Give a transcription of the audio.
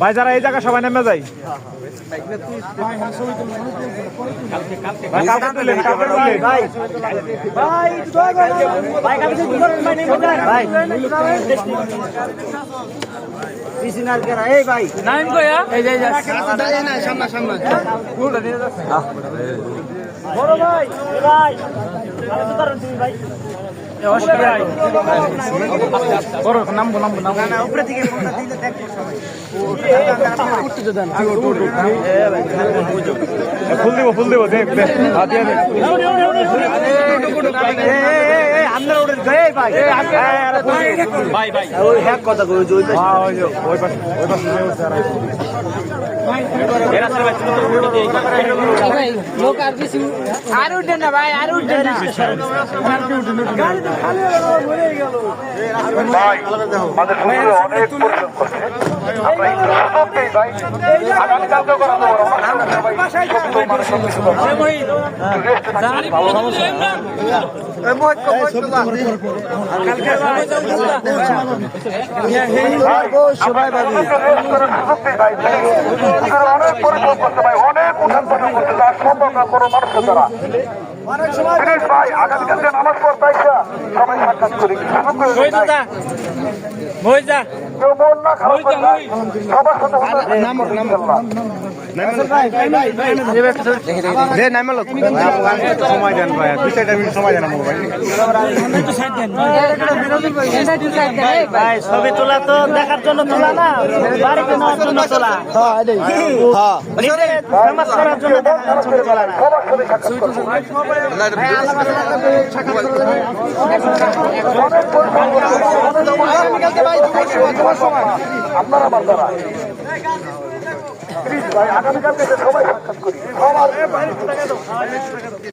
ভাই যারা এই জায়গা সবাই নেমে যায় ফুল দিব দেখ কথা লোক আর কিছু আর উঠে না ভাই আর উঠে না ভাই আমাদের শ্বশুরে অনেক পরিশ্রম করছে আমরা এই সুযোগ নেই ভাই আগামীকালকে করা দেবো অনেক পরিশ্রম করছে ভাই অনেক উঠান পাঠান করছে তার সম্ভব না কোনো মানুষের দ্বারা ভাই আগামীকালকে নামাজ পড়তে আইসা সবাই সাক্ষাৎ করি কেউ মন না খারাপ সবার সাথে সময় দেন ভাই 2-4 মিনিট সময় দেন ভাই ছবি তোলা তো দেখার জন্য তোলা না বাড়িতে নেওয়ার জন্য তোলা ফেমাস করার জন্য ছবি তোলা না সবার সাথে সাক্ষাৎ আপনারা আমার দ্বারা প্লিজ ভাই আগামীকালকে সবাই সাক্ষাৎ করি সবার